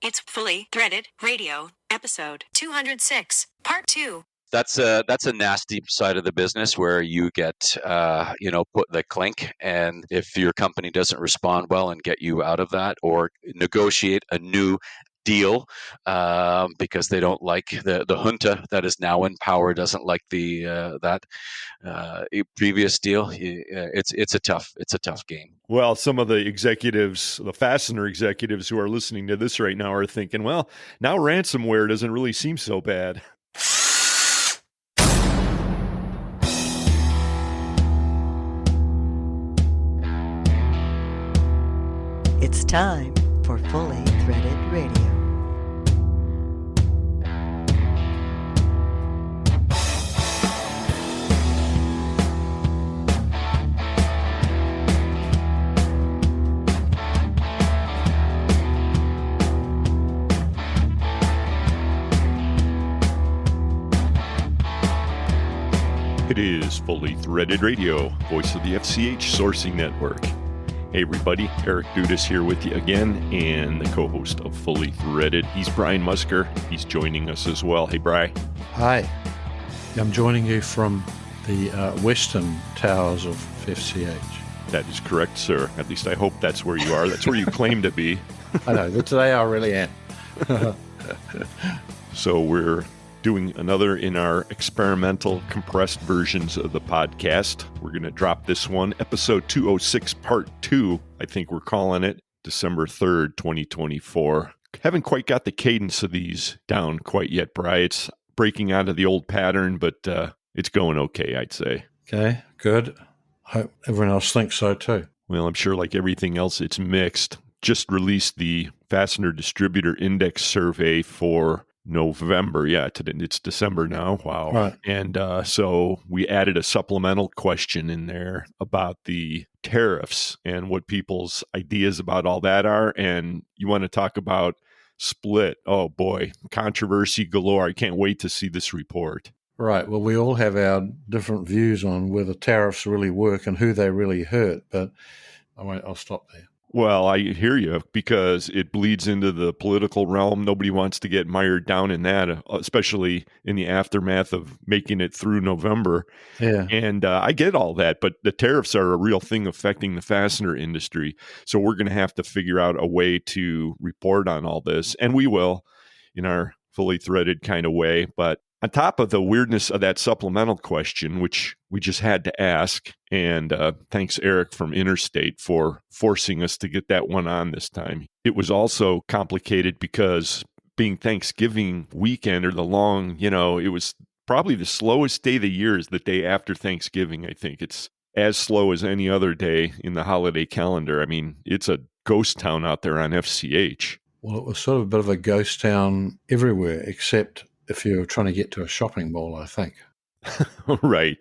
It's Fully Threaded Radio, episode 206, part 2. That's a nasty side of the business where you get, put the clink, and if your company doesn't respond well and get you out of that, or negotiate a new deal because they don't like the junta that is now in power doesn't like that previous deal. It's a tough game. Well, some of the executives, the Fastener executives who are listening to this right now are thinking, well, now ransomware doesn't really seem so bad. It's time for Fully Threaded Radio. It is Fully Threaded Radio, voice of the FCH Sourcing Network. Hey everybody, Eric Dudas here with you again, and the co-host of Fully Threaded. He's Brian Musker. He's joining us as well. Hey, Bri. Hi. I'm joining you from the western towers of FCH. That is correct, sir. At least I hope that's where you are. That's where you claim to be. I know, but today I really am. So we're doing another in our experimental compressed versions of the podcast. We're going to drop this one, episode 206, part 2, I think we're calling it, December 3rd, 2024. Haven't quite got the cadence of these down quite yet, Bri. It's breaking out of the old pattern, but it's going okay, I'd say. Okay, good. Hope everyone else thinks so too. Well, I'm sure like everything else, it's mixed. Just released the Fastener Distributor Index Survey for November. Yeah, it's December now. Wow. Right. And so we added a supplemental question in there about the tariffs and what people's ideas about all that are. And you want to talk about split. Oh boy, controversy galore. I can't wait to see this report. Right. Well, we all have our different views on whether tariffs really work and who they really hurt, but I'll stop there. Well, I hear you, because it bleeds into the political realm. Nobody wants to get mired down in that, especially in the aftermath of making it through November. Yeah. And I get all that, but the tariffs are a real thing affecting the fastener industry. So we're going to have to figure out a way to report on all this. And we will in our fully threaded kind of way. But on top of the weirdness of that supplemental question, which we just had to ask, and thanks Eric from Interstate for forcing us to get that one on this time. It was also complicated because being Thanksgiving weekend, or the long, it was probably the slowest day of the year is the day after Thanksgiving. I think it's as slow as any other day in the holiday calendar. I mean, it's a ghost town out there on FCH. Well, it was sort of a bit of a ghost town everywhere, except if you're trying to get to a shopping mall, I think. Right.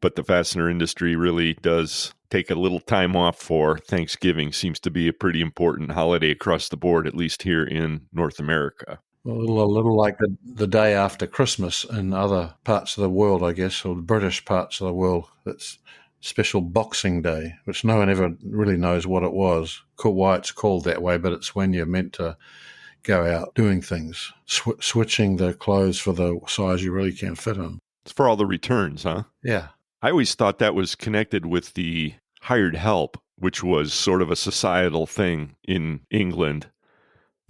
But the fastener industry really does take a little time off for Thanksgiving. Seems to be a pretty important holiday across the board, at least here in North America. Well, a little like the day after Christmas in other parts of the world, I guess, or the British parts of the world. It's special Boxing Day, which no one ever really knows what it was, why it's called that way, but it's when you're meant to go out doing things, switching the clothes for the size you really can't fit in. It's for all the returns, huh? Yeah. I always thought that was connected with the hired help, which was sort of a societal thing in England,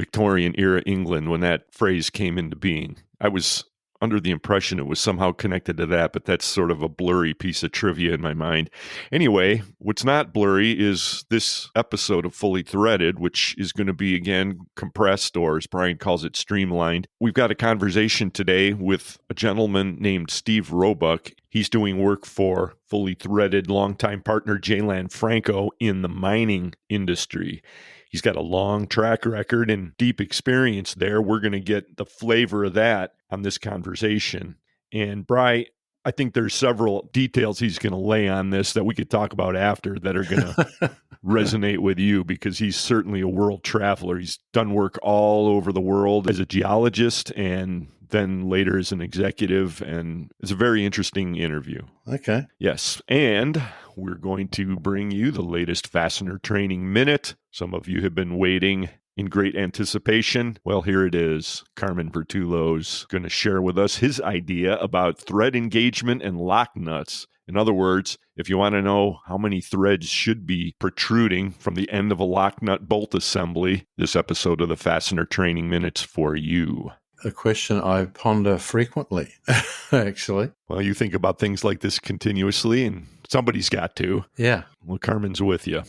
Victorian era England, when that phrase came into being. I was under the impression it was somehow connected to that, but that's sort of a blurry piece of trivia in my mind. Anyway, what's not blurry is this episode of Fully Threaded, which is going to be, again, compressed, or as Brian calls it, streamlined. We've got a conversation today with a gentleman named Steve Roebuck. He's doing work for Fully Threaded longtime partner Jay Lanfranco in the mining industry. He's got a long track record and deep experience there. We're going to get the flavor of that on this conversation. And Bri, I think there's several details he's going to lay on this that we could talk about after that are going to resonate with you, because he's certainly a world traveler. He's done work all over the world as a geologist and then later as an executive, and it's a very interesting interview. Okay. Yes, and we're going to bring you the latest Fastener Training Minute. Some of you have been waiting In great anticipation, well, here it is. Carmen Vertullo's going to share with us his idea about thread engagement and lock nuts. In other words, if you want to know how many threads should be protruding from the end of a lock nut bolt assembly, this episode of the Fastener Training Minute's for you. A question I ponder frequently, actually. Well, you think about things like this continuously, and somebody's got to. Yeah. Well, Carmen's with you.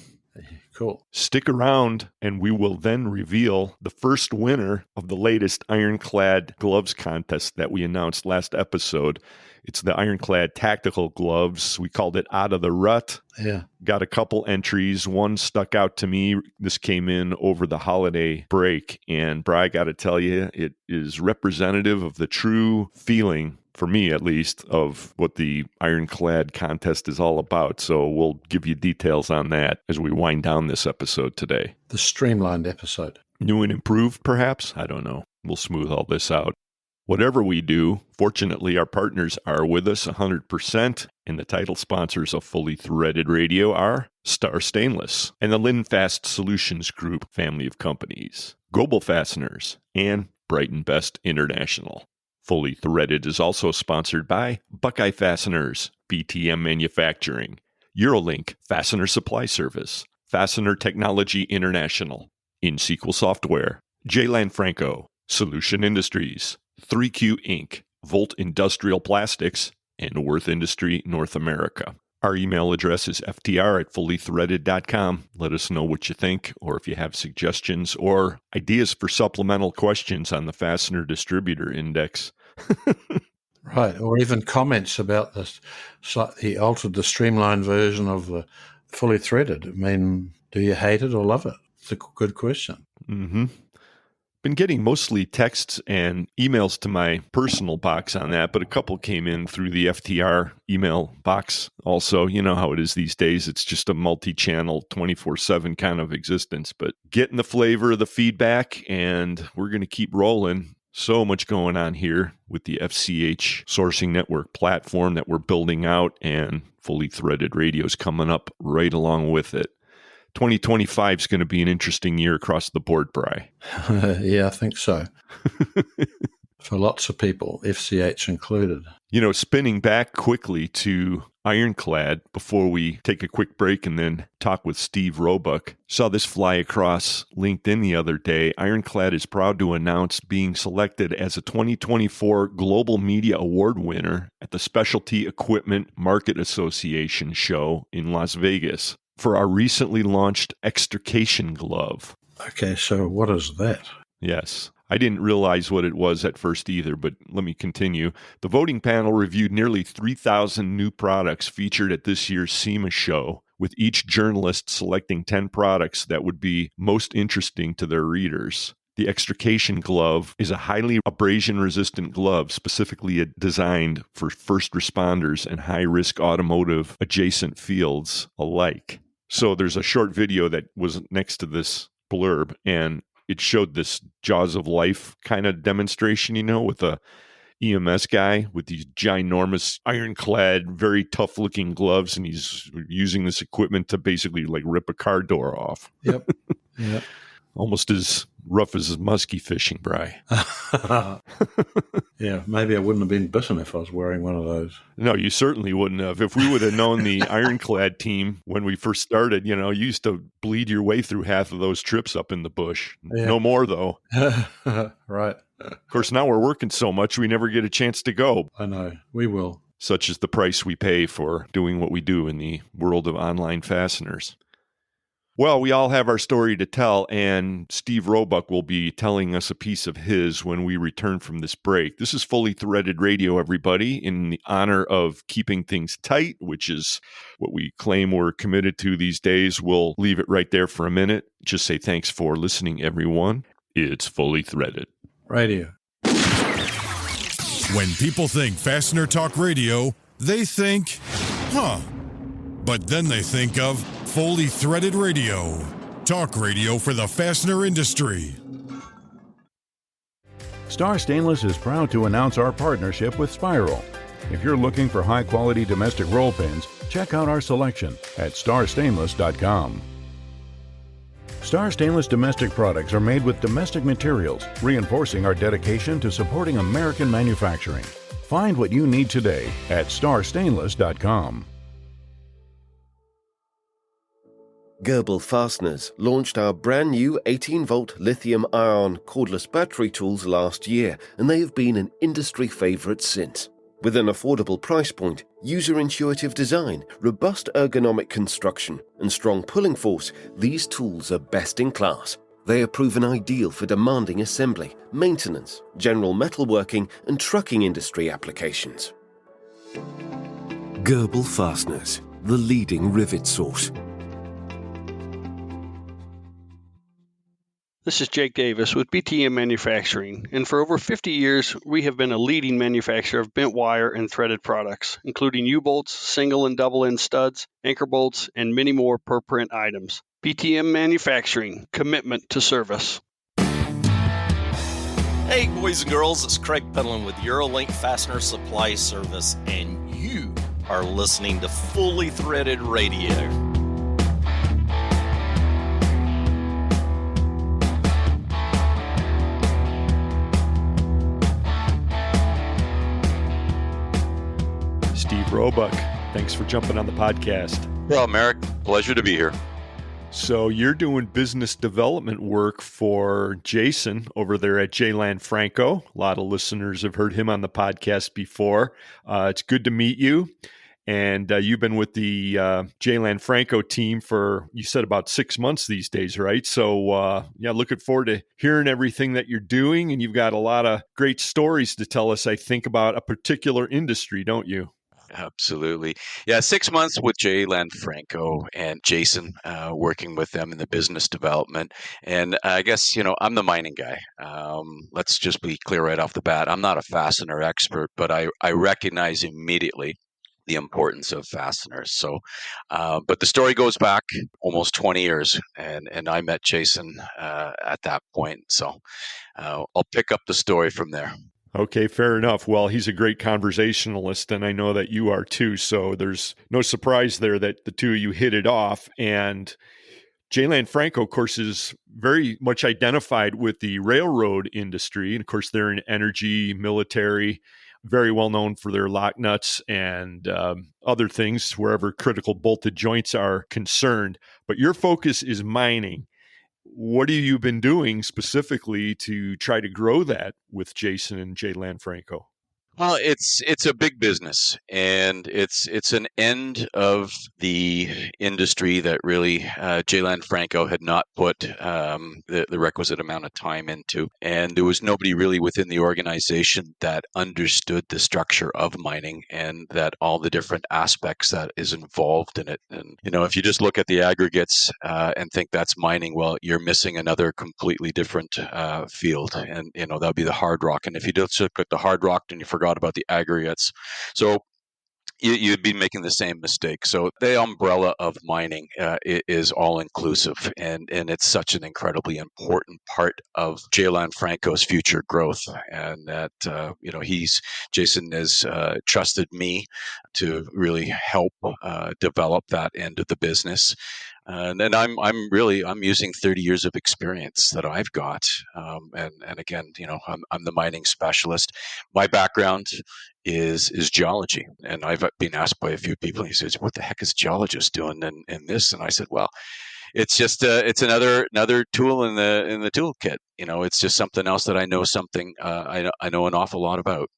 Cool. Stick around, and we will then reveal the first winner of the latest IronClad gloves contest that we announced last episode. It's the IronClad tactical gloves. We called it Out of the Rut. Yeah. Got a couple entries. One stuck out to me. This came in over the holiday break. And, Bri, I got to tell you, it is representative of the true feeling, for me at least, of what the IronClad contest is all about. So we'll give you details on that as we wind down this episode today. The streamlined episode. New and improved, perhaps? I don't know. We'll smooth all this out. Whatever we do, fortunately, our partners are with us 100%, and the title sponsors of Fully Threaded Radio are Star Stainless and the Linfast Solutions Group family of companies, Global Fasteners, and Brighton Best International. Fully Threaded is also sponsored by Buckeye Fasteners, BTM Manufacturing, Eurolink Fastener Supply Service, Fastener Technology International, InSequel Software, J. Lanfranco, Solution Industries, 3Q Inc., Volt Industrial Plastics, and Worth Industry North America. Our email address is ftr@fullythreaded.com. Let us know what you think, or if you have suggestions or ideas for supplemental questions on the Fastener Distributor Index. Right. Or even comments about the altered, the streamlined version of the Fully Threaded. I mean, do you hate it or love it? It's a good question. Mm-hmm. Been getting mostly texts and emails to my personal box on that, but a couple came in through the FTR email box also. You know how it is these days. It's just a multi-channel 24/7 kind of existence, but getting the flavor of the feedback, and we're going to keep rolling. So much going on here with the FCH sourcing network platform that we're building out, and Fully Threaded Radio's coming up right along with it. 2025 is going to be an interesting year across the board, Bri. Yeah, I think so. For lots of people, FCH included. You know, spinning back quickly to IronClad before we take a quick break and then talk with Steve Roebuck. Saw this fly across LinkedIn the other day. IronClad is proud to announce being selected as a 2024 Global Media Award winner at the Specialty Equipment Market Association show in Las Vegas for our recently launched extrication glove. Okay, so what is that? Yes. I didn't realize what it was at first either, but let me continue. The voting panel reviewed nearly 3,000 new products featured at this year's SEMA show, with each journalist selecting 10 products that would be most interesting to their readers. The extrication glove is a highly abrasion-resistant glove specifically designed for first responders and high-risk automotive adjacent fields alike. So there's a short video that was next to this blurb, and it showed this Jaws of Life kind of demonstration, you know, with a EMS guy with these ginormous IronClad, very tough-looking gloves, and he's using this equipment to basically like rip a car door off. Yep. Yep. Almost as rough as musky fishing, Bri. Yeah, maybe I wouldn't have been bitten if I was wearing one of those. No, you certainly wouldn't have. If we would have known the IronClad team when we first started, you know, you used to bleed your way through half of those trips up in the bush. Yeah. No more, though. Right. Of course, now we're working so much, we never get a chance to go. I know. We will. Such is the price we pay for doing what we do in the world of online fasteners. Well, we all have our story to tell, and Steve Roebuck will be telling us a piece of his when we return from this break. This is Fully Threaded Radio, everybody, in the honor of keeping things tight, which is what we claim we're committed to these days. We'll leave it right there for a minute. Just say thanks for listening, everyone. It's Fully Threaded Radio. When people think Fastener Talk Radio, they think, huh. But then they think of Fully Threaded Radio, talk radio for the fastener industry. Star Stainless is proud to announce our partnership with Spiral. If you're looking for high-quality domestic roll pins, check out our selection at starstainless.com. Star Stainless domestic products are made with domestic materials, reinforcing our dedication to supporting American manufacturing. Find what you need today at starstainless.com. Gerbil Fasteners launched our brand new 18-volt lithium-ion cordless battery tools last year, and they have been an industry favorite since. With an affordable price point, user-intuitive design, robust ergonomic construction, and strong pulling force, these tools are best in class. They are proven ideal for demanding assembly, maintenance, general metalworking, and trucking industry applications. Gerbil Fasteners, the leading rivet source. This is Jake Davis with BTM Manufacturing, and for over 50 years, we have been a leading manufacturer of bent wire and threaded products, including U-bolts, single and double end studs, anchor bolts, and many more per-print items. BTM Manufacturing, commitment to service. Hey, boys and girls, it's Craig Pedlin with Eurolink Fastener Supply Service, and you are listening to Fully Threaded Radio. Steve Roebuck, thanks for jumping on the podcast. Well, Merrick, pleasure to be here. So you're doing business development work for Jason over there at Lanfranco. A lot of listeners have heard him on the podcast before. It's good to meet you. And you've been with the Lanfranco team for, you said, about 6 months these days, right? So, looking forward to hearing everything that you're doing. And you've got a lot of great stories to tell us, I think, about a particular industry, don't you? Absolutely. Yeah, 6 months with Lanfranco and Jason, working with them in the business development. And I guess, I'm the mining guy. Let's just be clear right off the bat. I'm not a fastener expert, but I recognize immediately the importance of fasteners. So, but the story goes back almost 20 years, and I met Jason at that point. So I'll pick up the story from there. Okay, fair enough. Well, he's a great conversationalist, and I know that you are too. So there's no surprise there that the two of you hit it off. And Lanfranco, of course, is very much identified with the railroad industry. And of course, they're in energy, military, very well known for their locknuts and other things wherever critical bolted joints are concerned. But your focus is mining. What have you been doing specifically to try to grow that with Jason and Lanfranco? Well, it's a big business, and it's an end of the industry that really Lanfranco had not put the requisite amount of time into, and there was nobody really within the organization that understood the structure of mining and that all the different aspects that is involved in it. And if you just look at the aggregates and think that's mining, well, you're missing another completely different field, and that'd be the hard rock. And if you just look at the hard rock and you forgot about the aggregates, so you'd be making the same mistake. So the umbrella of mining is all inclusive, and it's such an incredibly important part of Lanfranco's future growth. And that Jason has trusted me to really help develop that end of the business. And then I'm using 30 years of experience that I've got, and again, I'm the mining specialist. My background is geology, and I've been asked by a few people. He says, "What the heck is a geologist doing in this?" And I said, "Well, it's just it's another tool in the toolkit. It's just something else that I know I know an awful lot about."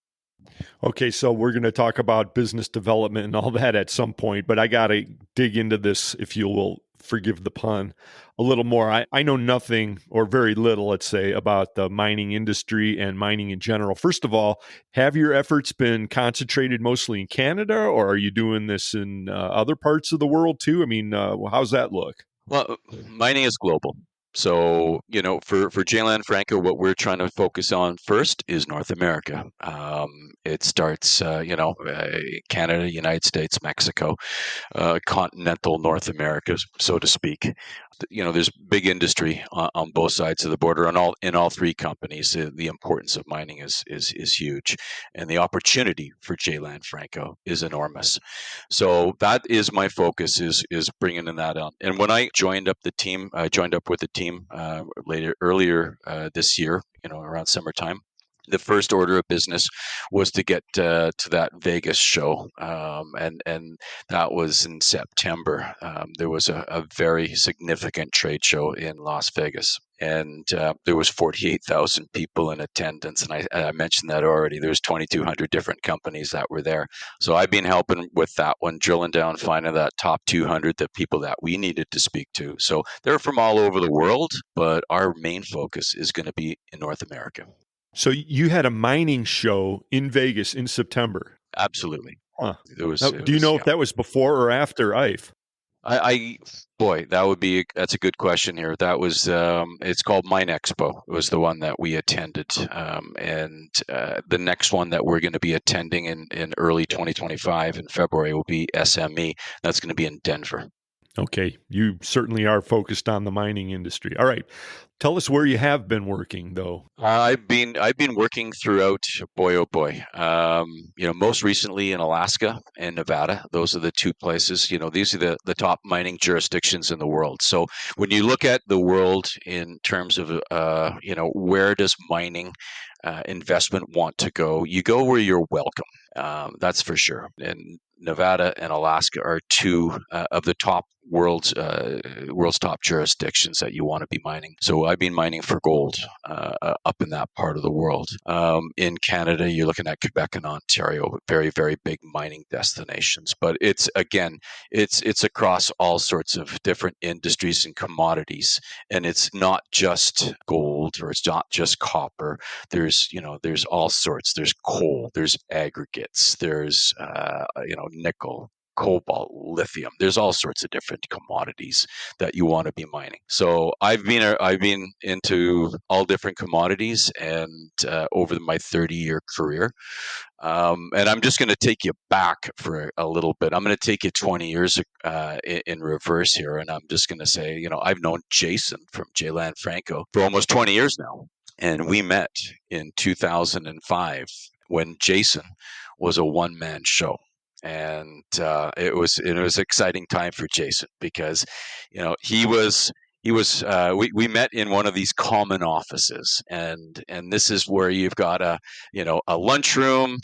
Okay, so we're going to talk about business development and all that at some point, but I got to dig into this, if you will forgive the pun, a little more. I know nothing, or very little, let's say, about the mining industry and mining in general. First of all, have your efforts been concentrated mostly in Canada, or are you doing this in other parts of the world too? I mean, how's that look? Well, mining is global. So, for J. Lanfranco, what we're trying to focus on first is North America. It starts, Canada, United States, Mexico, continental North America, so to speak. There's big industry on both sides of the border. In all three companies, the importance of mining is huge, and the opportunity for J. Lanfranco is enormous. So that is my focus, is bringing in that on. And when I joined up with the team earlier this year, around summertime. The first order of business was to get to that Vegas show, and that was in September. There was a very significant trade show in Las Vegas, and there was 48,000 people in attendance. And I mentioned that already. There's 2,200 different companies that were there. So I've been helping with that one, drilling down, finding that top 200, the people that we needed to speak to. So they're from all over the world, but our main focus is going to be in North America. So you had a mining show in Vegas in September. Absolutely. Huh. Do you know if that was before or after IFE? That's a good question here. That was, it's called Mine Expo. It was the one that we attended. And the next one that we're going to be attending in early 2025 in February will be SME. That's going to be in Denver. Okay. You certainly are focused on the mining industry. All right. Tell us where you have been working, though. I've been working throughout. Boy, oh boy. Most recently in Alaska and Nevada. Those are the two places. These are the top mining jurisdictions in the world. So when you look at the world in terms of where does mining investment want to go, you go where you're welcome. That's for sure. And Nevada and Alaska are two of the top world's top jurisdictions that you want to be mining. So I've been mining for gold up in that part of the world. In Canada, you're looking at Quebec and Ontario, very, very big mining destinations. But it's across all sorts of different industries and commodities, and it's not just gold or it's not just copper. There's all sorts. There's coal. There's aggregates. There's nickel, cobalt, lithium. There's all sorts of different commodities that you want to be mining. So I've been into all different commodities, and over my 30-year career. And I'm just going to take you back for a little bit. I'm going to take you 20 years in reverse here, and I'm just going to say, I've known Jason from J. Lanfranco for almost 20 years now, and we met in 2005 when Jason was a one-man show. And it was an exciting time for Jason because, we met in one of these common offices, and this is where you've got a lunchroom,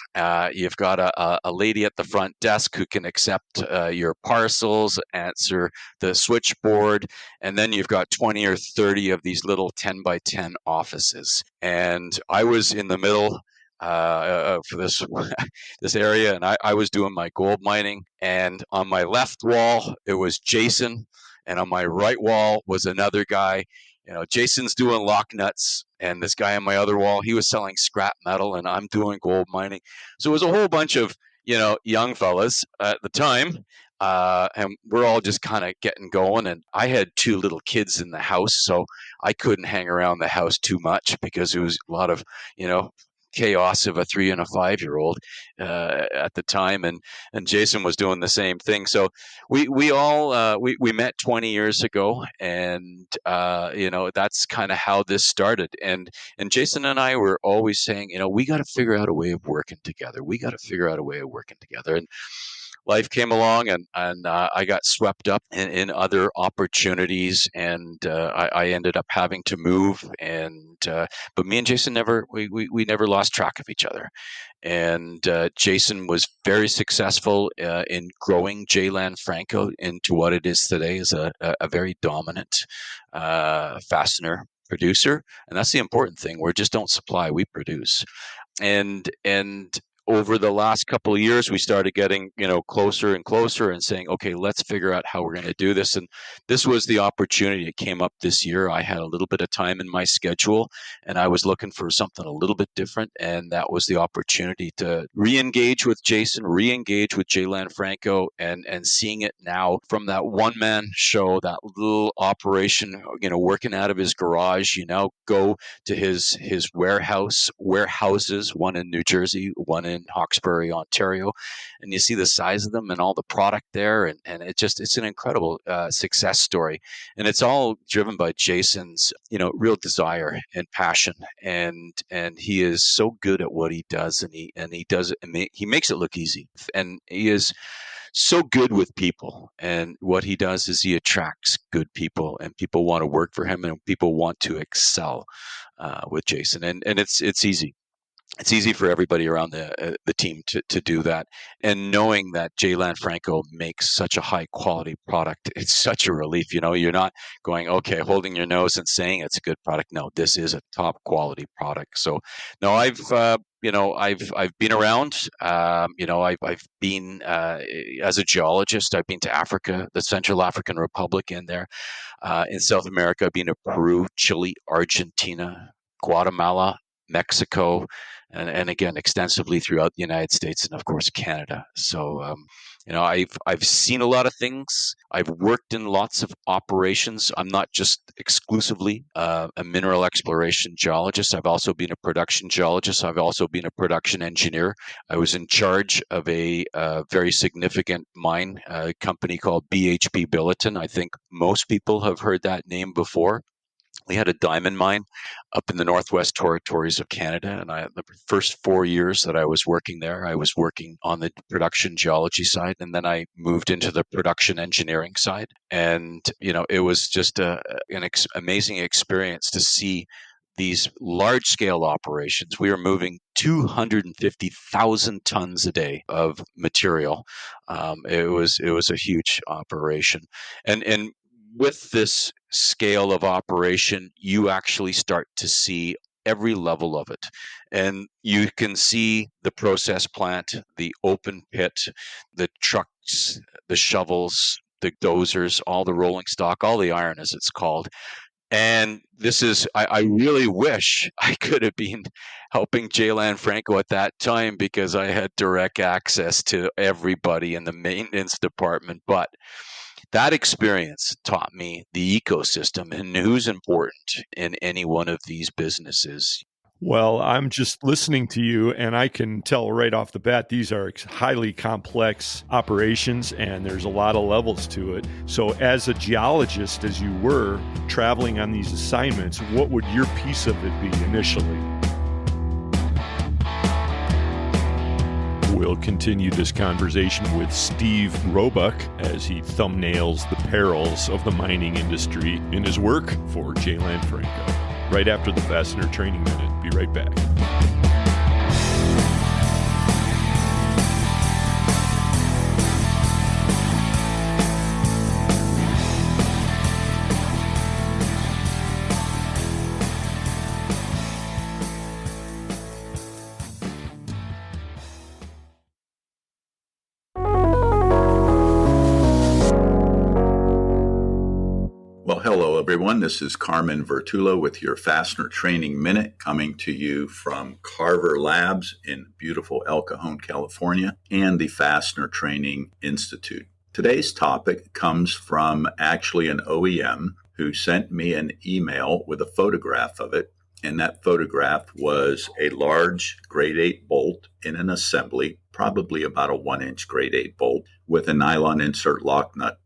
you've got a lady at the front desk who can accept your parcels, answer the switchboard, and then you've got 20 or 30 of these little 10 by 10 offices. And I was in the middle for this area, and I was doing my gold mining, and on my left wall it was Jason, and on my right wall was another guy. Jason's doing locknuts, and this guy on my other wall, he was selling scrap metal, and I'm doing gold mining. So it was a whole bunch of young fellas at the time, and we're all just kind of getting going. And I had two little kids in the house, so I couldn't hang around the house too much because it was a lot of chaos of a 3 and a 5-year-old at the time, and Jason was doing the same thing. So we all met 20 years ago, and that's kind of how this started. And Jason and I were always saying, we got to figure out a way of working together. And life came along, and I got swept up in other opportunities, and I ended up having to move. But me and Jason never lost track of each other. And Jason was very successful in growing J. Lanfranco into what it is today, is a very dominant fastener producer. And that's the important thing. We just don't supply, we produce. And over the last couple of years, we started getting, closer and closer and saying, okay, let's figure out how we're going to do this. And this was the opportunity. It came up this year. I had a little bit of time in my schedule and I was looking for something a little bit different. And that was the opportunity to re-engage with Jason, re-engage with Jay Lanfranco, and seeing it now from that one-man show, that little operation, working out of his garage. You now go to his warehouses, one in New Jersey, one in Hawkesbury, Ontario, and you see the size of them and all the product there, and it's an incredible success story, and it's all driven by Jason's real desire and passion, and he is so good at what he does, and he does it, and he makes it look easy, and he is so good with people. And what he does is he attracts good people, and people want to work for him, and people want to excel with Jason. And it's easy. It's easy for everybody around the team to do that. And knowing that Jay Lanfranco makes such a high quality product, it's such a relief. You're not going, okay, holding your nose and saying it's a good product. No, this is a top quality product. So, no, I've been around. I've been as a geologist. I've been to Africa, the Central African Republic, in there, in South America. I've been to Peru, Chile, Argentina, Guatemala, Mexico, and again extensively throughout the United States, and of course Canada. So I've seen a lot of things. I've worked in lots of operations. I'm not just exclusively a mineral exploration geologist. I've also been a production geologist. I've also been a production engineer. I was in charge of a very significant mine company called BHP Billiton. I think most people have heard that name before. We had a diamond mine up in the Northwest Territories of Canada, and the first 4 years that I was working there, I was working on the production geology side, and then I moved into the production engineering side. And it was just an amazing experience to see these large-scale operations. We were moving 250,000 tons a day of material. It was a huge operation, and with this scale of operation, you actually start to see every level of it. And you can see the process plant, the open pit, the trucks, the shovels, the dozers, all the rolling stock, all the iron as it's called. And I really wish I could have been helping Jay Lanfranco at that time, because I had direct access to everybody in the maintenance department. But that experience taught me the ecosystem and who's important in any one of these businesses. Well, I'm just listening to you, and I can tell right off the bat, these are highly complex operations, and there's a lot of levels to it. So as a geologist, as you were traveling on these assignments, what would your piece of it be initially? We'll continue this conversation with Steve Roebuck as he thumbnails the perils of the mining industry in his work for Jay Lanfranco. Right after the Fastener Training Minute. Be right back. Well, hello, everyone. This is Carmen Vertullo with your Fastener Training Minute, coming to you from Carver Labs in beautiful El Cajon, California, and the Fastener Training Institute. Today's topic comes from actually an OEM who sent me an email with a photograph of it, and that photograph was a large grade 8 bolt in an assembly, probably about a 1-inch grade 8 bolt, with a nylon insert lock nut.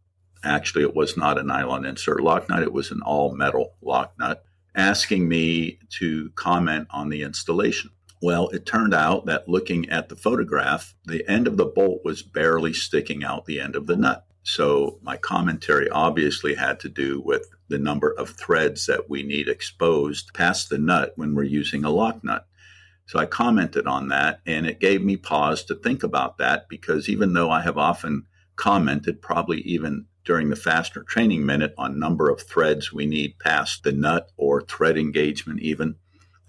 Actually, it was not a nylon insert lock nut. It was an all-metal lock nut, asking me to comment on the installation. Well, it turned out that looking at the photograph, the end of the bolt was barely sticking out the end of the nut. So my commentary obviously had to do with the number of threads that we need exposed past the nut when we're using a lock nut. So I commented on that, and it gave me pause to think about that, because even though I have often commented, probably even during the Fastener Training Minute, on number of threads we need past the nut or thread engagement even,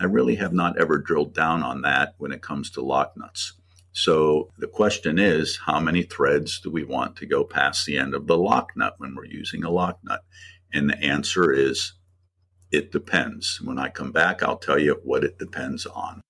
I really have not ever drilled down on that when it comes to lock nuts. So the question is, how many threads do we want to go past the end of the lock nut when we're using a lock nut? And the answer is, it depends. When I come back, I'll tell you what it depends on.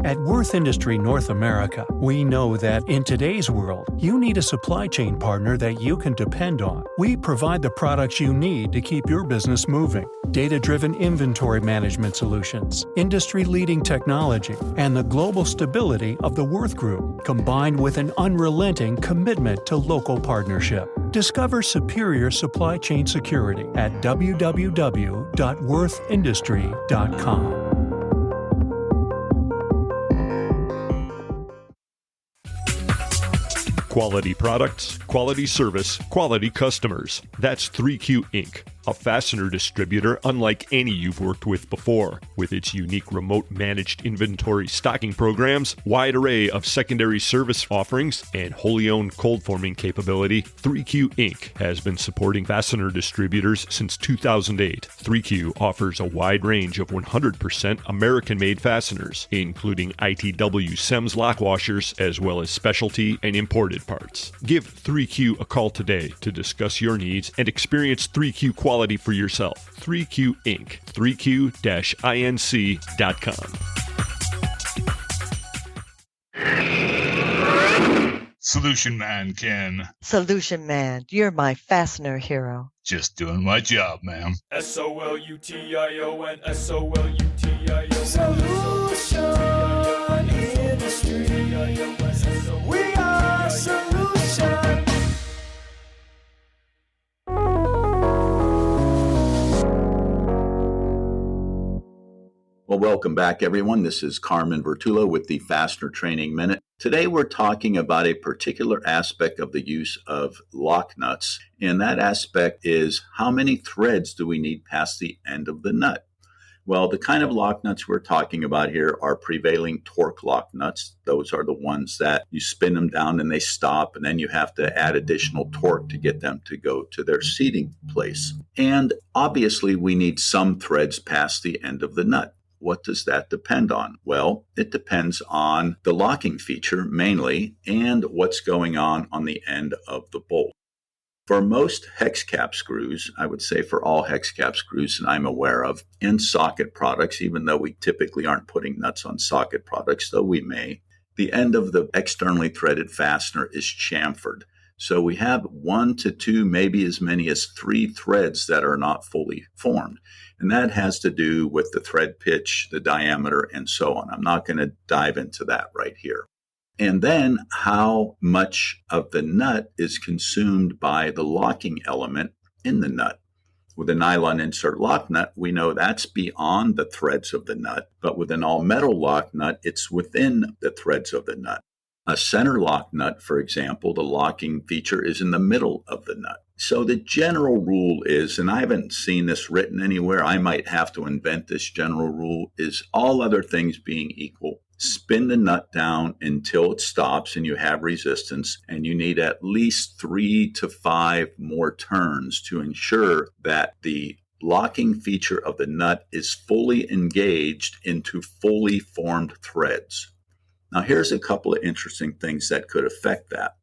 At Worth Industry North America, we know that in today's world, you need a supply chain partner that you can depend on. We provide the products you need to keep your business moving. Data-driven inventory management solutions, industry-leading technology, and the global stability of the Worth Group, combined with an unrelenting commitment to local partnership. Discover superior supply chain security at www.worthindustry.com. Quality products, quality service, quality customers. That's 3Q Inc., a fastener distributor unlike any you've worked with before. With its unique remote managed inventory stocking programs, wide array of secondary service offerings, and wholly owned cold forming capability, 3Q Inc. has been supporting fastener distributors since 2008. 3Q offers a wide range of 100% American-made fasteners, including ITW SEMS lock washers, as well as specialty and imported parts. Give 3Q a call today to discuss your needs and experience 3Q quality for yourself. 3Q Inc. 3Q-inc.com. Solution Man, Ken. Solution Man, you're my fastener hero. Just doing my job, ma'am. SOLUTION, SOLUTION. Solution Industry. We are Solution. Well, welcome back, everyone. This is Carmen Vertullo with the Fastener Training Minute. Today, we're talking about a particular aspect of the use of lock nuts, and that aspect is how many threads do we need past the end of the nut? Well, the kind of lock nuts we're talking about here are prevailing torque lock nuts. Those are the ones that you spin them down and they stop, and then you have to add additional torque to get them to go to their seating place. And obviously, we need some threads past the end of the nut. What does that depend on? Well, it depends on the locking feature mainly and what's going on the end of the bolt. For most hex cap screws, I would say for all hex cap screws that I'm aware of, and socket products, even though we typically aren't putting nuts on socket products, though we may, the end of the externally threaded fastener is chamfered. So we have 1 to 2, maybe as many as 3 threads that are not fully formed. And that has to do with the thread pitch, the diameter, and so on. I'm not going to dive into that right here. And then how much of the nut is consumed by the locking element in the nut. With a nylon insert lock nut, we know that's beyond the threads of the nut. But with an all-metal lock nut, it's within the threads of the nut. A center lock nut, for example, the locking feature is in the middle of the nut. So the general rule is, and I haven't seen this written anywhere, I might have to invent this general rule, is all other things being equal, spin the nut down until it stops and you have resistance, and you need at least 3 to 5 more turns to ensure that the locking feature of the nut is fully engaged into fully formed threads. Now, here's a couple of interesting things that could affect that.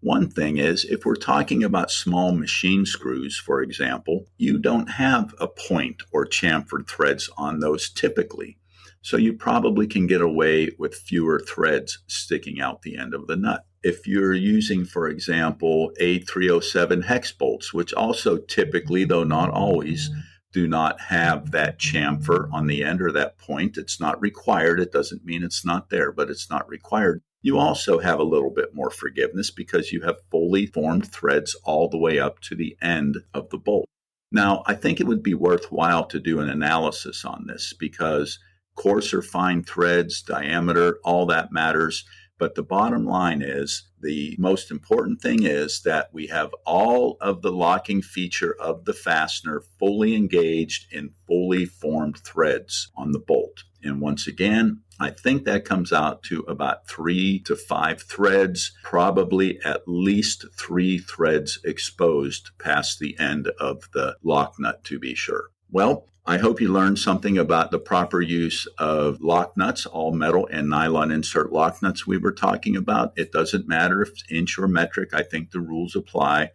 One thing is, if we're talking about small machine screws, for example, you don't have a point or chamfered threads on those typically. So you probably can get away with fewer threads sticking out the end of the nut. If you're using, for example, A307 hex bolts, which also typically, though not always, do not have that chamfer on the end or that point. It's not required. It doesn't mean it's not there, but it's not required. You also have a little bit more forgiveness because you have fully formed threads all the way up to the end of the bolt. Now, I think it would be worthwhile to do an analysis on this because coarse or fine threads, diameter, all that matters. But the bottom line is, the most important thing is that we have all of the locking feature of the fastener fully engaged in fully formed threads on the bolt. And once again, I think that comes out to about 3 to 5 threads, probably at least 3 threads exposed past the end of the lock nut to be sure. Well, I hope you learned something about the proper use of lock nuts, all metal and nylon insert lock nuts we were talking about. It doesn't matter if it's inch or metric. I think the rules apply.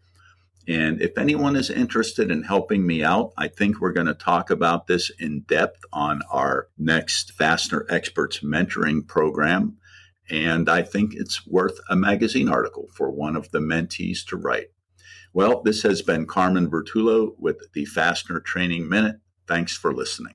And if anyone is interested in helping me out, I think we're going to talk about this in depth on our next Fastener Experts Mentoring Program. And I think it's worth a magazine article for one of the mentees to write. Well, this has been Carmen Vertullo with the Fastener Training Minute. Thanks for listening.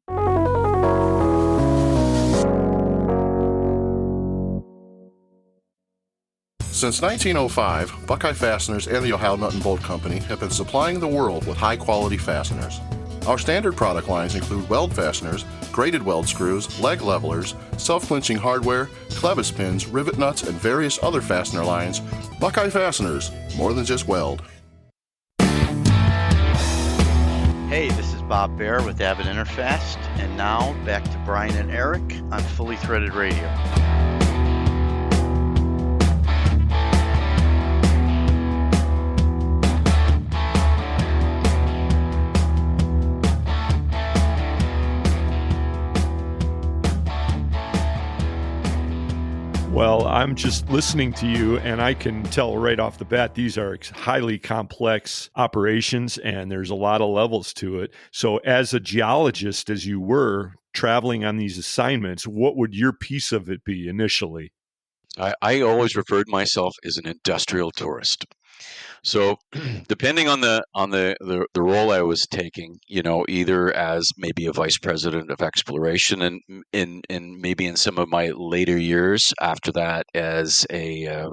Since 1905, Buckeye Fasteners and the Ohio Nut and Bolt Company have been supplying the world with high-quality fasteners. Our standard product lines include weld fasteners, braided weld screws, leg levelers, self-clinching hardware, clevis pins, rivet nuts, and various other fastener lines. Buckeye Fasteners, more than just weld. Hey, this is Bob Baer with Avid Interfast, and now back to Brian and Eric on Fully Threaded Radio. Well, I'm just listening to you, and I can tell right off the bat, these are highly complex operations, and there's a lot of levels to it. So as a geologist, as you were traveling on these assignments, what would your piece of it be initially? I always referred myself as an industrial tourist. So depending on the role I was taking, either as maybe a vice president of exploration and maybe in some of my later years after that as a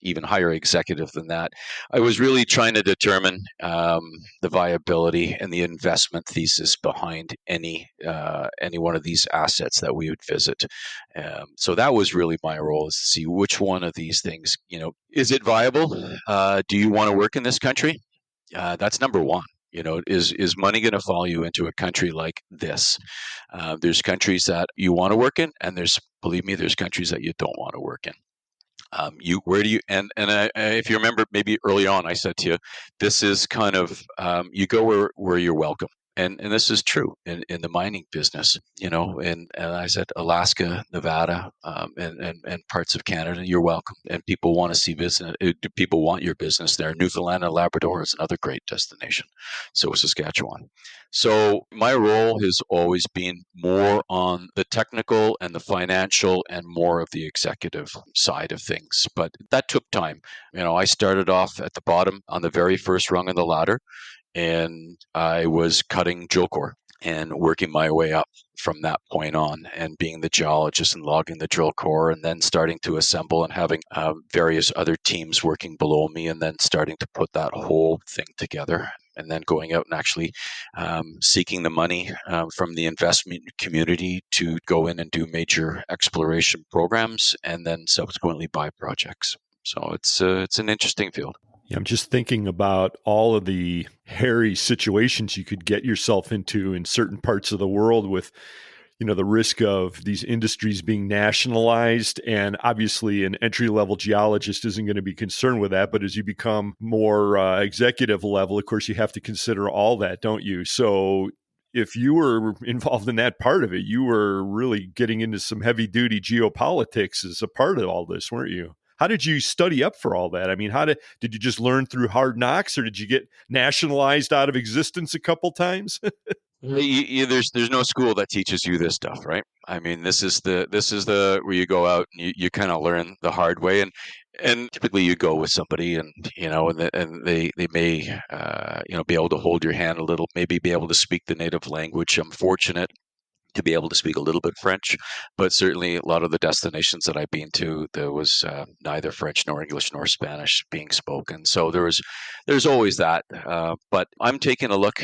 even higher executive than that, I was really trying to determine the viability and the investment thesis behind any one of these assets that we would visit. So that was really my role, is to see which one of these things, is it viable? Do you want to work in this country? That's number one. Is money going to follow you into a country like this? There's countries that you want to work in, and believe me, there's countries that you don't want to work in. If you remember, maybe early on, I said to you, this is kind of, you go where you're welcome. And this is true in the mining business, and I said, Alaska, Nevada, and parts of Canada, you're welcome. And people want to see business. People want your business there. Newfoundland and Labrador is another great destination. So is Saskatchewan. So my role has always been more on the technical and the financial and more of the executive side of things. But that took time. I started off at the bottom on the very first rung of the ladder, and I was cutting drill core and working my way up from that point on, and being the geologist and logging the drill core, and then starting to assemble and having various other teams working below me, and then starting to put that whole thing together, and then going out and actually seeking the money from the investment community to go in and do major exploration programs, and then subsequently buy projects. So it's an interesting field. Yeah, I'm just thinking about all of the hairy situations you could get yourself into in certain parts of the world with, the risk of these industries being nationalized. And obviously an entry-level geologist isn't going to be concerned with that. But as you become more executive level, of course, you have to consider all that, don't you? So if you were involved in that part of it, you were really getting into some heavy-duty geopolitics as a part of all this, weren't you? How did you study up for all that? I mean, did you just learn through hard knocks, or did you get nationalized out of existence a couple times? There's no school that teaches you this stuff, right? I mean, this is the where you go out and you kind of learn the hard way, and typically you go with somebody, and they may be able to hold your hand a little, maybe be able to speak the native language. I'm fortunate to be able to speak a little bit French, but certainly a lot of the destinations that I've been to, there was neither French nor English nor Spanish being spoken. So there's always that. But I'm taking a look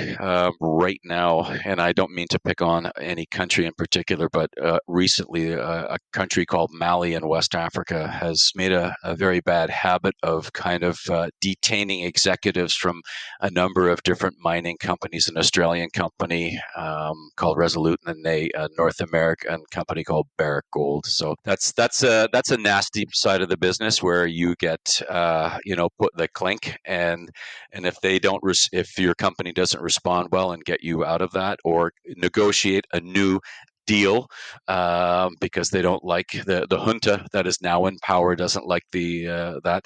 right now, and I don't mean to pick on any country in particular, but recently a country called Mali in West Africa has made a very bad habit of kind of detaining executives from a number of different mining companies. An Australian company called Resolute, and they a North American company called Barrick Gold. So that's a nasty side of the business where you get put the clink, and if your company doesn't respond well and get you out of that, or negotiate a new deal because they don't like the junta that is now in power doesn't like that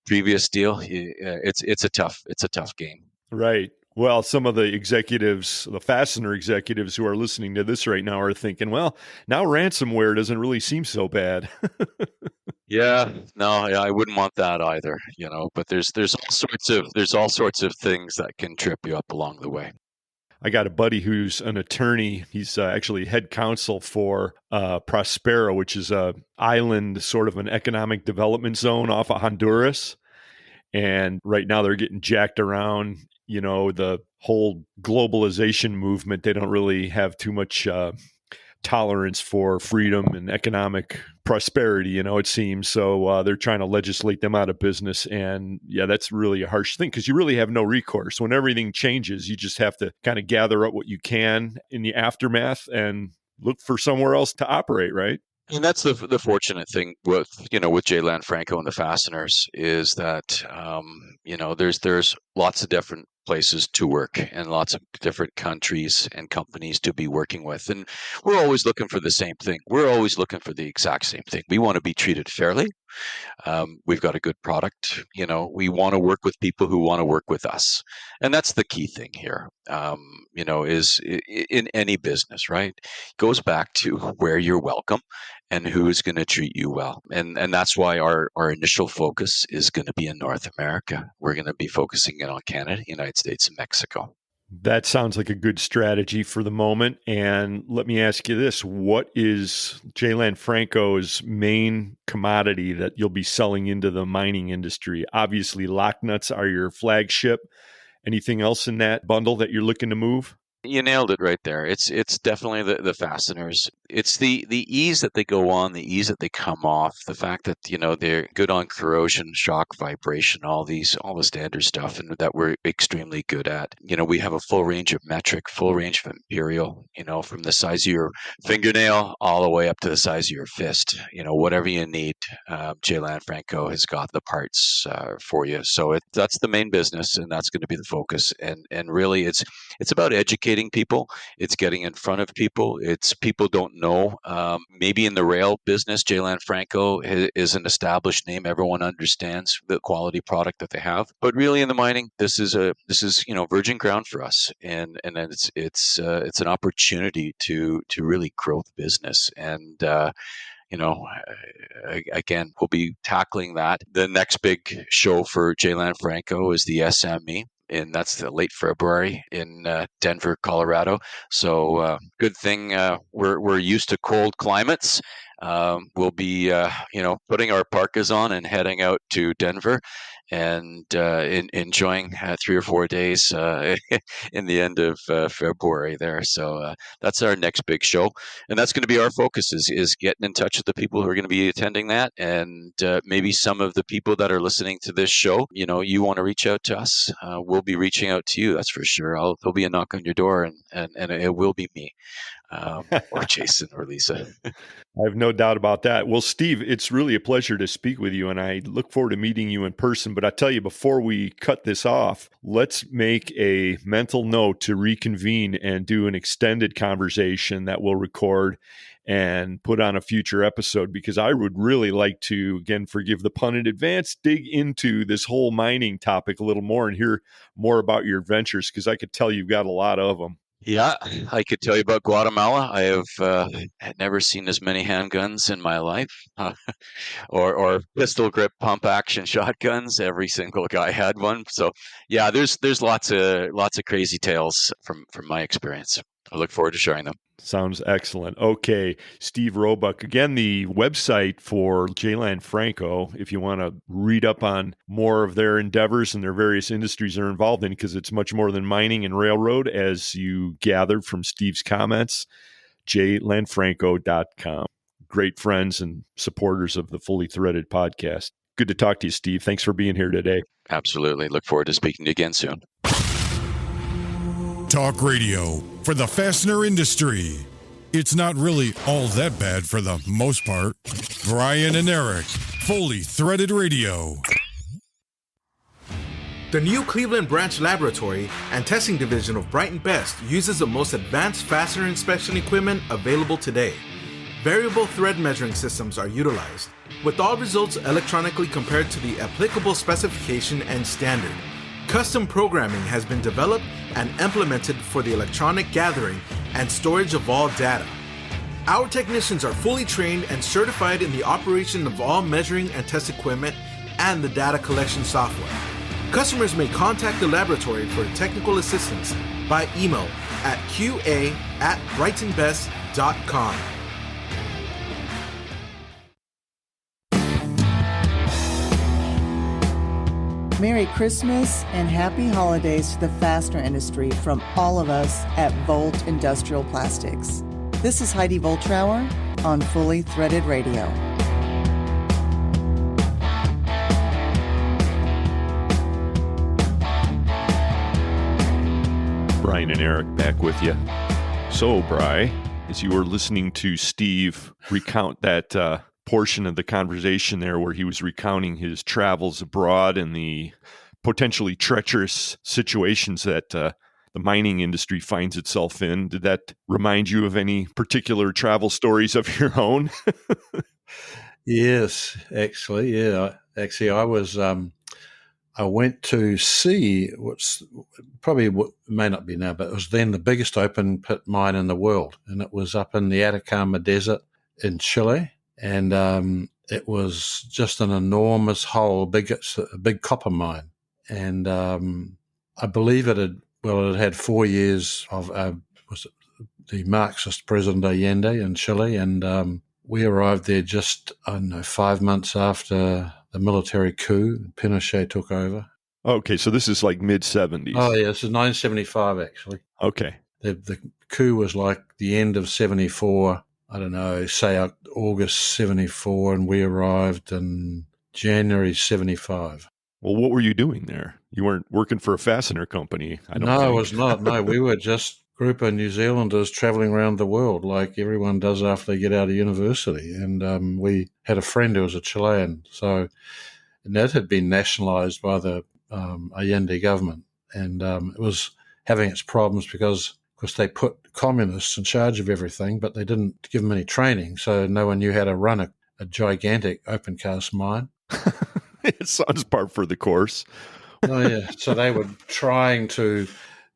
previous deal. It's a tough game. Right. Well, some of the executives, the Fastener executives who are listening to this right now are thinking, well, now ransomware doesn't really seem so bad. Yeah, no, I wouldn't want that either, but there's all sorts of things that can trip you up along the way. I got a buddy who's an attorney. He's actually head counsel for Prospero, which is a island, sort of an economic development zone off of Honduras. And right now they're getting jacked around, the whole globalization movement. They don't really have too much tolerance for freedom and economic prosperity, it seems. So they're trying to legislate them out of business. And yeah, that's really a harsh thing because you really have no recourse. When everything changes, you just have to kind of gather up what you can in the aftermath and look for somewhere else to operate, right? And that's the fortunate thing with Jay Lanfranco and the Fasteners is that there's lots of different places to work and lots of different countries and companies to be working with, and we're always looking for the same thing. We're always looking for the exact same thing. We want to be treated fairly. We've got a good product. We want to work with people who want to work with us, and that's the key thing here. Is in any business, right? It goes back to where you're welcome and who is going to treat you well, and that's why our initial focus is going to be in North America. We're going to be focusing in on Canada, United States, and Mexico. That sounds like a good strategy for the moment. And let me ask you this. What is Jay Lanfranco's main commodity that you'll be selling into the mining industry? Obviously, locknuts are your flagship. Anything else in that bundle that you're looking to move? You nailed it right there. It's definitely the fasteners. It's the ease that they go on, the ease that they come off, the fact that they're good on corrosion, shock, vibration, all the standard stuff, and that we're extremely good at. We have a full range of metric, full range of imperial. From the size of your fingernail all the way up to the size of your fist. Whatever you need, Jay Lanfranco has got the parts for you. So that's the main business, and that's going to be the focus. And really, it's about educating people. It's getting in front of people. It's people don't know. Maybe in the rail business, Jay Lanfranco is an established name. Everyone understands the quality product that they have. But really, in the mining, this is virgin ground for us, and it's an opportunity to really grow the business. And again, we'll be tackling that. The next big show for Jay Lanfranco is the SME. And that's the late February in Denver, Colorado. So good thing we're used to cold climates. We'll be putting our parkas on and heading out to Denver and enjoying 3 or 4 days in the end of February there. So that's our next big show, and that's going to be our focus is getting in touch with the people who are going to be attending that, and maybe some of the people that are listening to this show, you want to reach out to us, we'll be reaching out to you. That's for sure. There'll be a knock on your door, and it will be me. Or Jason or Lisa. I have no doubt about that. Well, Steve, it's really a pleasure to speak with you, and I look forward to meeting you in person. But I tell you, before we cut this off, let's make a mental note to reconvene and do an extended conversation that we'll record and put on a future episode, because I would really like to, again, forgive the pun in advance, dig into this whole mining topic a little more and hear more about your adventures, because I could tell you've got a lot of them. Yeah, I could tell you about Guatemala. I have had never seen as many handguns in my life, or pistol grip pump action shotguns. Every single guy had one. So yeah, there's lots of crazy tales from my experience. I look forward to sharing them. Sounds excellent. Okay, Steve Roebuck. Again, the website for Jay Lanfranco, if you want to read up on more of their endeavors and their various industries they're involved in, because it's much more than mining and railroad, as you gathered from Steve's comments, jaylanfranco.com. Great friends and supporters of the Fully Threaded podcast. Good to talk to you, Steve. Thanks for being here today. Absolutely. Look forward to speaking to you again soon. Talk radio for the fastener industry. It's not really all that bad for the most part. Brian and Eric, Fully Threaded Radio. The new Cleveland Branch Laboratory and Testing Division of Brighton Best uses the most advanced fastener inspection equipment available today. Variable thread measuring systems are utilized, with all results electronically compared to the applicable specification and standard. Custom programming has been developed and implemented for the electronic gathering and storage of all data. Our technicians are fully trained and certified in the operation of all measuring and test equipment and the data collection software. Customers may contact the laboratory for technical assistance by email at qa@brightonbest.com. Merry Christmas and happy holidays to the fastener industry from all of us at Volt Industrial Plastics. This is Heidi Voltrauer on Fully Threaded Radio. Brian and Eric back with you. So, Bri, as you were listening to Steve recount that portion of the conversation there where he was recounting his travels abroad and the potentially treacherous situations that the mining industry finds itself in, did that remind you of any particular travel stories of your own? Yes, actually, yeah. Actually, I went to see what's probably what may not be now, but it was then the biggest open pit mine in the world, and it was up in the Atacama Desert in Chile, and it was just an enormous hole, a big copper mine, and I believe it had 4 years of was it the Marxist President Allende in Chile, and we arrived there just 5 months after the military coup. Pinochet took over. Okay, so this is like mid-70s. Oh, yeah, this is 1975, actually. Okay. The coup was like the end of 74, I don't know, say August 74, and we arrived in January 75. Well, what were you doing there? You weren't working for a fastener company, I don't think. No, I was not. No, we were just a group of New Zealanders traveling around the world like everyone does after they get out of university. And we had a friend who was a Chilean. So and that had been nationalized by the Allende government. And it was having its problems because, of course, they put communists in charge of everything, but they didn't give them any training. So no one knew how to run a gigantic open cast mine. It sounds par for the course. Oh, yeah. So they were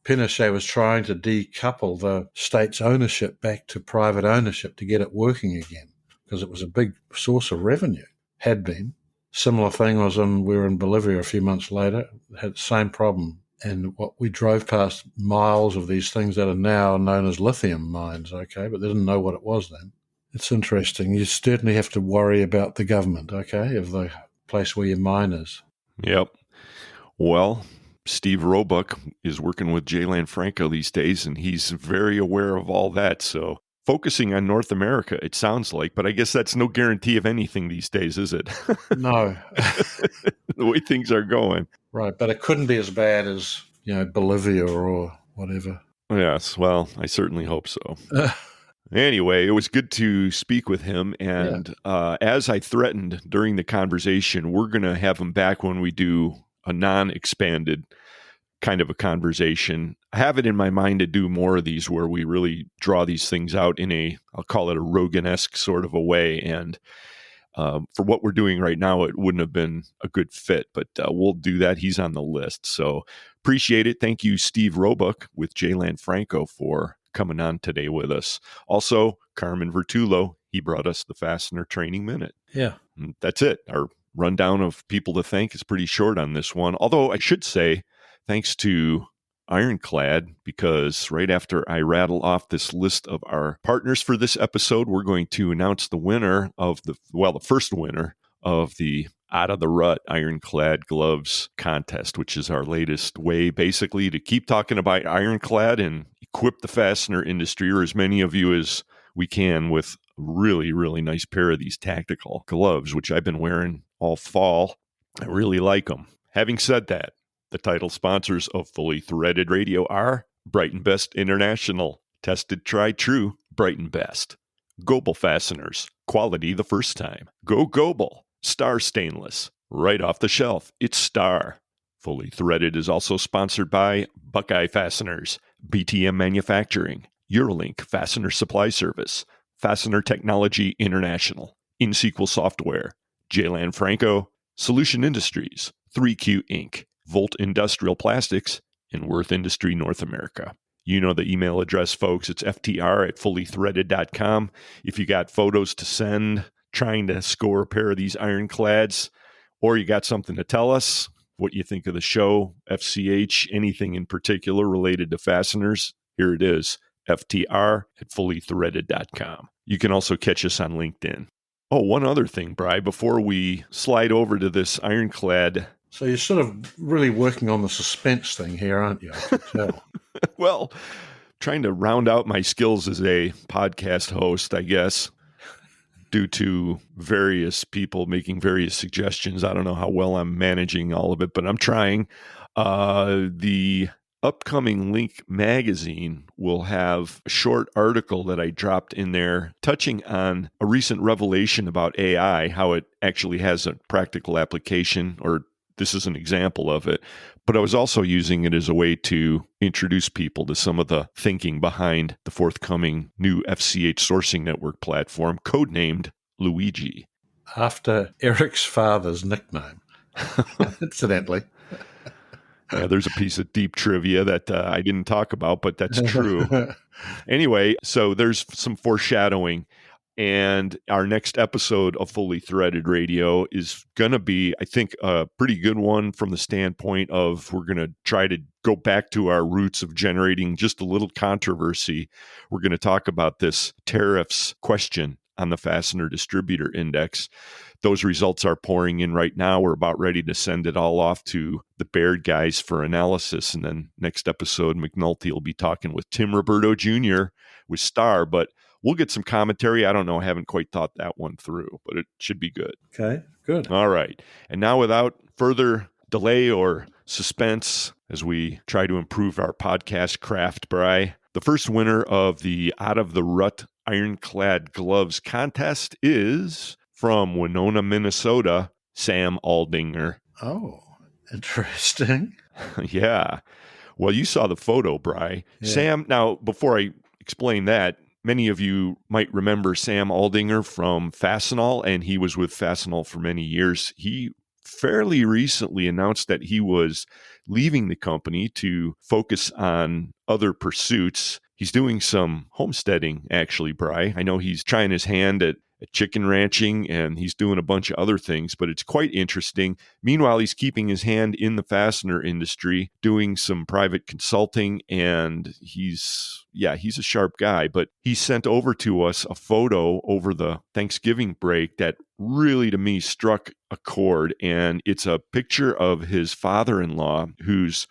Pinochet was trying to decouple the state's ownership back to private ownership to get it working again because it was a big source of revenue, had been. Similar thing was we were in Bolivia a few months later, had the same problem. And we drove past miles of these things that are now known as lithium mines, okay, but they didn't know what it was then. It's interesting. You certainly have to worry about the government, okay, of the place where your mine is. Yep. Well, Steve Roebuck is working with Lanfranco these days, and he's very aware of all that. So focusing on North America, it sounds like, but I guess that's no guarantee of anything these days, is it? No. The way things are going. Right, but it couldn't be as bad as, Bolivia or whatever. Yes, well, I certainly hope so. Anyway, it was good to speak with him, and as I threatened during the conversation, we're going to have him back when we do a non-expanded kind of a conversation. I have it in my mind to do more of these where we really draw these things out in I'll call it a Rogan-esque sort of a way, and for what we're doing right now, it wouldn't have been a good fit, but we'll do that. He's on the list, so appreciate it. Thank you, Steve Roebuck with Lanfranco, for coming on today with us. Also, Carmen Vertullo, he brought us the Fastener Training Minute. Yeah. And that's it. Our rundown of people to thank is pretty short on this one, although I should say thanks to IronClad, because right after I rattle off this list of our partners for this episode, we're going to announce the winner of the first winner of the Out of the Rut IronClad gloves contest, which is our latest way basically to keep talking about IronClad and equip the fastener industry, or as many of you as we can, with a really, really nice pair of these tactical gloves, which I've been wearing all fall. I really like them. Having said that, the title sponsors of Fully Threaded Radio are Brighton Best International. Tested, tried, true. Brighton Best. Goebel Fasteners. Quality the first time. Go Goebel. Star Stainless. Right off the shelf. It's Star. Fully Threaded is also sponsored by Buckeye Fasteners, BTM Manufacturing, Eurolink Fastener Supply Service, Fastener Technology International, InSequel Software, J. Lanfranco, Solution Industries, 3Q Inc., Volt Industrial Plastics, and Worth Industry North America. You know the email address, folks. It's ftr@fullythreaded.com. If you got photos to send, trying to score a pair of these IronClads, or you got something to tell us, what you think of the show, FCH, anything in particular related to fasteners, here it is, ftr@fullythreaded.com. You can also catch us on LinkedIn. Oh, one other thing, Bri, before we slide over to this IronClad. So you're sort of really working on the suspense thing here, aren't you? I can tell. Well, trying to round out my skills as a podcast host, I guess, due to various people making various suggestions. I don't know how well I'm managing all of it, but I'm trying. The upcoming Link magazine will have a short article that I dropped in there touching on a recent revelation about AI, how it actually has a practical application, or this is an example of it. But I was also using it as a way to introduce people to some of the thinking behind the forthcoming new FCH sourcing network platform, codenamed Luigi. After Eric's father's nickname, incidentally. Yeah, there's a piece of deep trivia that I didn't talk about, but that's true. Anyway, so there's some foreshadowing. And our next episode of Fully Threaded Radio is going to be, I think, a pretty good one from the standpoint of we're going to try to go back to our roots of generating just a little controversy. We're going to talk about this tariffs question on the Fastener Distributor Index. Those results are pouring in right now. We're about ready to send it all off to the Baird guys for analysis. And then next episode, McNulty will be talking with Tim Roberto Jr. with Star, but we'll get some commentary. I don't know. I haven't quite thought that one through, but it should be good. Okay, good. All right. And now, without further delay or suspense, as we try to improve our podcast craft, Bri, the first winner of the Out of the Rut IronClad Gloves contest is from Winona, Minnesota, Sam Aldinger. Oh, interesting. Yeah. Well, you saw the photo, Bri. Yeah. Sam, now, before I explain that, many of you might remember Sam Aldinger from Fastenal, and he was with Fastenal for many years. He fairly recently announced that he was leaving the company to focus on other pursuits. He's doing some homesteading, actually, Bri. I know he's trying his hand at chicken ranching, and he's doing a bunch of other things, but it's quite interesting. Meanwhile, he's keeping his hand in the fastener industry, doing some private consulting, and he's a sharp guy. But he sent over to us a photo over the Thanksgiving break that really, to me, struck a chord, and it's a picture of his father-in-law who's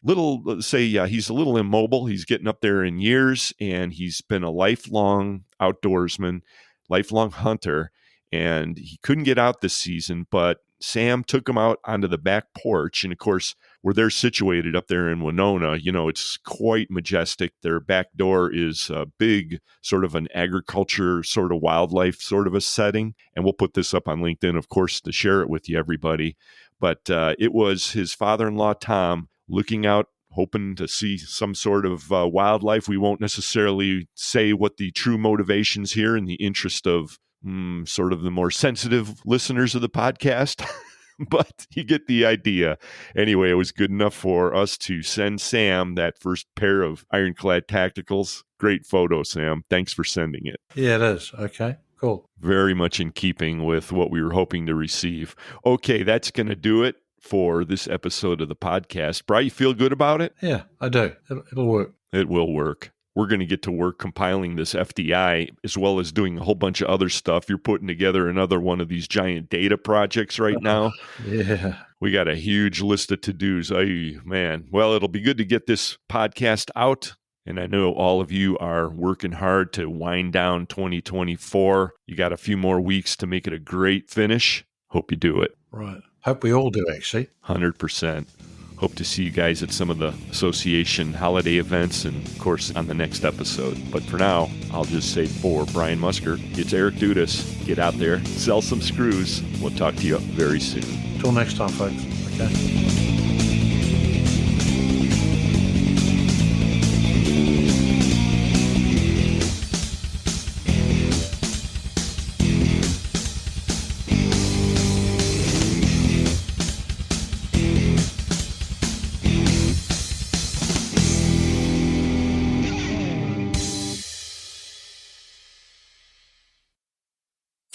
he's a little immobile. He's getting up there in years, and he's been a lifelong outdoorsman, lifelong hunter, and he couldn't get out this season, but Sam took him out onto the back porch. And of course, where they're situated up there in Winona, it's quite majestic. Their back door is a big sort of an agriculture, sort of wildlife sort of a setting. And we'll put this up on LinkedIn, of course, to share it with you, everybody. But it was his father-in-law, Tom, looking out, hoping to see some sort of wildlife. We won't necessarily say what the true motivations here in the interest of sort of the more sensitive listeners of the podcast, but you get the idea. Anyway, it was good enough for us to send Sam that first pair of IronClad Tacticals. Great photo, Sam. Thanks for sending it. Yeah, it is. Okay, cool. Very much in keeping with what we were hoping to receive. Okay, that's going to do it for this episode of the podcast. Bri, you feel good about it? Yeah, I do. It'll work. It will work. We're going to get to work compiling this FDI as well as doing a whole bunch of other stuff. You're putting together another one of these giant data projects right now. Yeah. We got a huge list of to-dos. Oh, man. Well, it'll be good to get this podcast out. And I know all of you are working hard to wind down 2024. You got a few more weeks to make it a great finish. Hope you do it. Right. Hope we all do, actually. 100%. Hope to see you guys at some of the association holiday events and, of course, on the next episode. But for now, I'll just say for Brian Musker, it's Eric Dudas. Get out there, sell some screws. We'll talk to you very soon. Till next time, folks. Okay.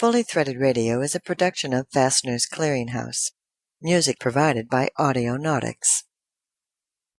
Fully Threaded Radio is a production of Fastener's Clearinghouse. Music provided by Audionautics.